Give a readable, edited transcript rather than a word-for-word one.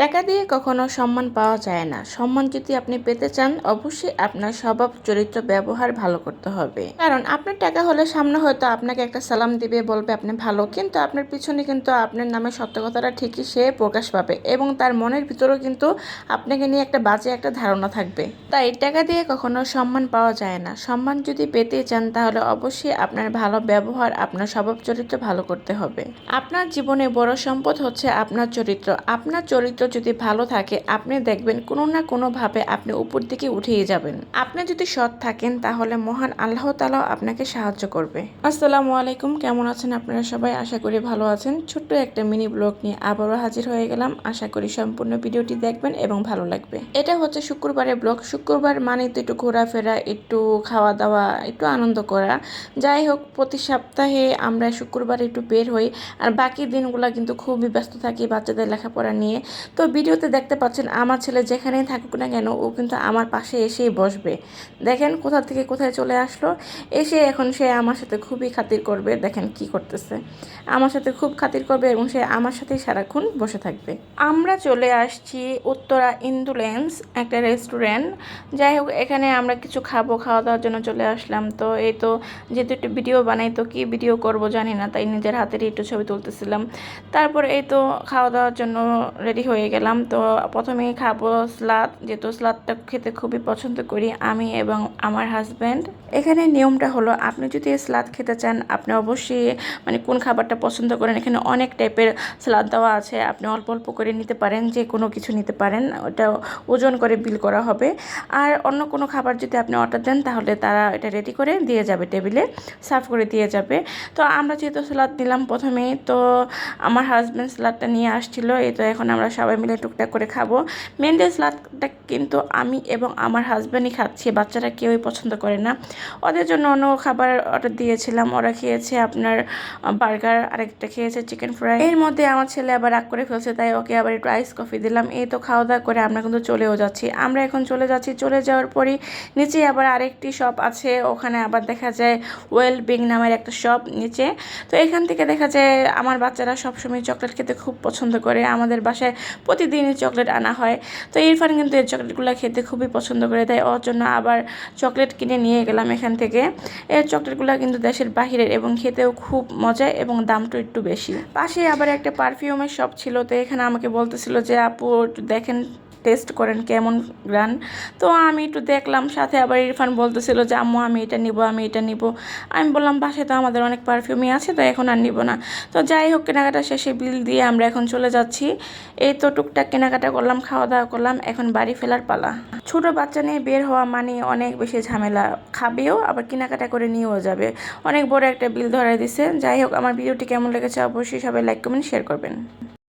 টাকা দিয়ে কখনো সম্মান পাওয়া যায় না। সম্মান যদি আপনি পেতে চান, অবশ্যই আপনার স্বভাব, চরিত্র, ব্যবহার ভালো করতে হবে। কারণ আপনার টাকা হলে সামনে হয়তো আপনাকে একটা সালাম দিবে, বলবে আপনি ভালো, কিন্তু আপনার পিছনে কিন্তু আপনার নামে সত্য কথাটা ঠিকই সে প্রকাশ পাবে এবং তার মনের ভিতরেও কিন্তু আপনাকে নিয়ে একটা বাজে একটা ধারণা থাকবে। তাই টাকা দিয়ে কখনো সম্মান পাওয়া যায় না। সম্মান যদি পেতে চান তাহলে অবশ্যই আপনার ভালো ব্যবহার, আপনার স্বভাব চরিত্র ভালো করতে হবে। আপনার জীবনে বড় সম্পদ হচ্ছে আপনার চরিত্র। আপনার চরিত্র যদি ভালো থাকে, আপনি দেখবেন কোনো না কোনোভাবে আপনি উপর দিকে উঠেই যাবেন। আপনি যদি সৎ থাকেন তাহলে মহান আল্লাহ তাআলাও আপনাকে সাহায্য করবে। আসসালামু আলাইকুম, কেমন আছেন আপনারা সবাই? আশা করি ভালো আছেন। ছোট্ট একটা মিনি ব্লগ নিয়ে আবারও হাজির হয়ে গেলাম। আশা করি সম্পূর্ণ ভিডিওটি দেখবেন এবং ভালো লাগবে। এটা হচ্ছে শুক্রবারের ব্লগ। শুক্রবার মানে তো একটু ঘোরাফেরা, একটু খাওয়া দাওয়া, একটু আনন্দ করা। যাই হোক, প্রতি সপ্তাহে আমরা শুক্রবার একটু বের হই, আর বাকি দিনগুলো কিন্তু খুবই ব্যস্ত থাকি বাচ্চাদের লেখাপড়া নিয়ে। তো ভিডিওতে দেখতে পাচ্ছেন আমার ছেলে যেখানেই থাকুক না কেন, ও কিন্তু আমার পাশে এসেই বসবে। দেখেন কোথা থেকে কোথায় চলে আসলো, এসে এখন সে আমার সাথে খুবই খাতির করবে। দেখেন কি করতেছে, আমার সাথে খুব খাতির করবে এবং সে আমার সাথেই সারাক্ষণ বসে থাকবে। আমরা চলে আসছি উত্তরা ইন্দুলেন্স, একটা রেস্টুরেন্ট। যাই হোক, এখানে আমরা কিছু খাবো, খাওয়া দাওয়ার জন্য চলে আসলাম। তো এই তো, যেহেতু একটু ভিডিও বানাই, তো কি ভিডিও করব জানি না, তাই নিজের হাতেরই একটু ছবি তুলতেছিলাম। তারপর এই তো খাওয়া দাওয়ার জন্য রেডি হয়ে গেলাম। তো প্রথমেই খাবো স্লাদ, যেহেতু স্লাদটা খেতে খুবই পছন্দ করি আমি এবং আমার হাজব্যান্ড। এখানে নিয়মটা হলো, আপনি যদি স্লাদ খেতে চান, আপনি অবশ্যই মানে কোন খাবারটা পছন্দ করেন, এখানে অনেক টাইপের স্লাদ দেওয়া আছে। আপনি অল্প অল্প করে নিতে পারেন, যে কোনো কিছু নিতে পারেন, ওটা ওজন করে বিল করা হবে। আর অন্য কোনো খাবার যদি আপনি অর্ডার দেন তাহলে তারা এটা রেডি করে দিয়ে যাবে, টেবিলে সার্ভ করে দিয়ে যাবে। তো আমরা যেহেতু স্যালাড নিলাম প্রথমেই, তো আমার হাজব্যান্ড স্যালাডটা নিয়ে আসছিল। এই তো এখন আমরা সবাই মিলে টুকটাক করে খাবো। মেনলি স্যালাডটা কিন্তু আমি এবং আমার হাজব্যান্ডই খাচ্ছি, বাচ্চারা কেউই পছন্দ করে না। ওদের জন্য অন্য খাবার অর্ডার দিয়েছিলাম, ওরা খেয়েছে আপনার বার্গার, আরেকটা খেয়েছে চিকেন ফ্রাই। এর মধ্যে আমার ছেলে আবার রাগ করে ফেলছে, তাই ওকে আবার একটু আইস কফি দিলাম। এই তো খাওয়া দাওয়া করে আমরা কিন্তু চলেও যাচ্ছি। আমরা এখন চলে যাচ্ছি, চলে যাওয়ার পরই নিচে আবার আরেকটি শপ আছে, ওখানে আবার দেখা যায় ওয়েল বিং নামের একটা শপ নিচে। তো এখান থেকে দেখা যায় আমার বাচ্চারা সবসময় চকলেট খেতে খুব পছন্দ করে, আমাদের বাসায় প্রতিদিনই চকলেট আনা হয়। তো ইরফান কিন্তু এই চকলেটগুলো খেতে খুবই পছন্দ করে, তাই ওর জন্য আবার চকলেট কিনে নিয়ে গেলাম এখান থেকে। এই চকলেটগুলো কিন্তু দেশের বাহিরের এবং খেতেও খুব মজা এবং দামটা একটু বেশি। পাশে আবার একটা পারফিউমের শপ ছিল, তো এখানে আমাকে বলতেছিল যে আপু একটু দেখেন, টেস্ট করেন কেমন গ্রান। তো আমি একটু দেখলাম, সাথে আবার ইরফান বলতেছিল যে আম্মু আমি এটা নিব, আমি এটা নিব। আমি বললাম বাসায় তো আমাদের অনেক পারফিউমই আছে, তো এখন আর নিব না। তো যাই হোক, কেনাকাটা শেষে বিল দিয়ে আমরা এখন চলে যাচ্ছি। এই তো টুকটাক কেনাকাটা করলাম, খাওয়া দাওয়া করলাম, এখন বাড়ি ফেরার পালা। ছোট বাচ্চা নিয়ে বের হওয়া মানে অনেক বেশি ঝামেলা, খাবেও আবার কেনাকাটা করে নিয়েও যাবে, অনেক বড় একটা বিল ধরাই দিছে। যাই হোক, আমার ভিডিওটি কেমন লেগেছে অবশ্যই সবাই লাইক কমেন্ট শেয়ার করবেন।